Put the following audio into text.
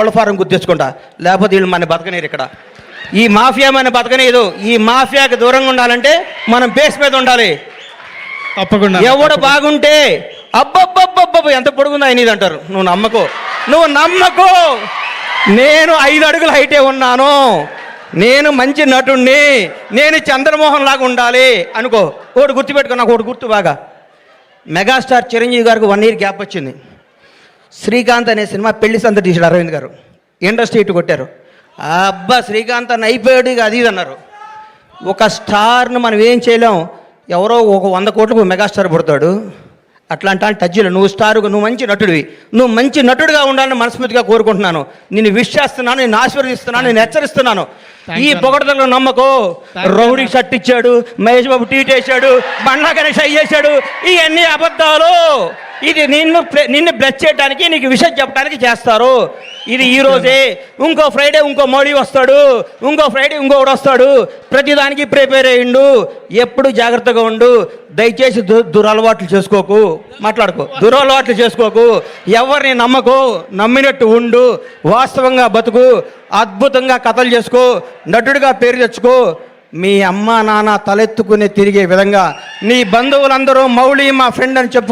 కోళ్ళ ఫారం గుర్తించుకుంటా, లేకపోతే వీళ్ళు మన బతకనేరు. ఇక్కడ ఈ మాఫియా మన బతకనేదు. ఈ మాఫియాకి దూరంగా ఉండాలంటే మనం బేస్ మీద ఉండాలి. తప్పకుండా. ఎవడు బాగుంటే అబ్బబ్బబ్బబ్బ ఎంత పొడుగుందా అయినది అంటారు. నువ్వు నమ్మకు. నేను 5 అడుగుల హైటే ఉన్నాను, నేను మంచి నటుణ్ణి, నేను చంద్రమోహన్ లాగా ఉండాలి అనుకో. ఒకటి గుర్తుపెట్టుకో, నాకు ఒకటి గుర్తు బాగా. మెగాస్టార్ చిరంజీవి గారికి 1 year గ్యాప్ వచ్చింది. శ్రీకాంత్ అనే సినిమా పెళ్లి సంత తీసాడు అరవింద్ గారు. ఇండస్ట్రీ ఇటు కొట్టారు. అబ్బా శ్రీకాంత్ అని అయిపోయాడు, ఇక అది ఇది అన్నారు. ఒక స్టార్ను మనం ఏం చేయలేం. ఎవరో ఒక 100 కోట్లకు మెగాస్టార్ పుడతాడు. అట్లాంటి టచ్లో నువ్వు స్టారుగా, నువ్వు మంచి నటుడివి, నువ్వు మంచి నటుడిగా ఉండాలని మనస్ఫూర్తిగా కోరుకుంటున్నాను. నిన్ను విష్ చేస్తున్నాను, నిన్ను ఆశీర్వదిస్తున్నాను, నేను హెచ్చరిస్తున్నాను. ఈ పొగడతలో నమ్మకో. రౌడీ షర్ట్ ఇచ్చాడు, మహేష్ బాబు టీట్ వేసాడు, బండ్లా గణేష్ అయ్యేసాడు, ఇవన్నీ అబద్ధాలు. ఇది నిన్ను బ్లెస్ చేయడానికి, నీకు విషయం చెప్పడానికి చేస్తారు. ఇది ఈరోజే. ఇంకో ఫ్రైడే ఇంకో మోడీ వస్తాడు, ఇంకో ఫ్రైడే ఇంకొకడు వస్తాడు. ప్రతిదానికి ప్రిపేర్ అయ్యిండు. ఎప్పుడు జాగ్రత్తగా ఉండు. దయచేసి దురలవాట్లు చేసుకోకు, దురలవాట్లు చేసుకోకు. ఎవరిని నమ్మకు, నమ్మినట్టు ఉండు, వాస్తవంగా బతుకు, అద్భుతంగా కథలు చేసుకో, నటుడిగా పేరు తెచ్చుకో. మీ అమ్మ నాన్న తలెత్తుకుని తిరిగే విధంగా నీ బంధువులందరూ మౌళి మా ఫ్రెండ్ అని చెప్పు.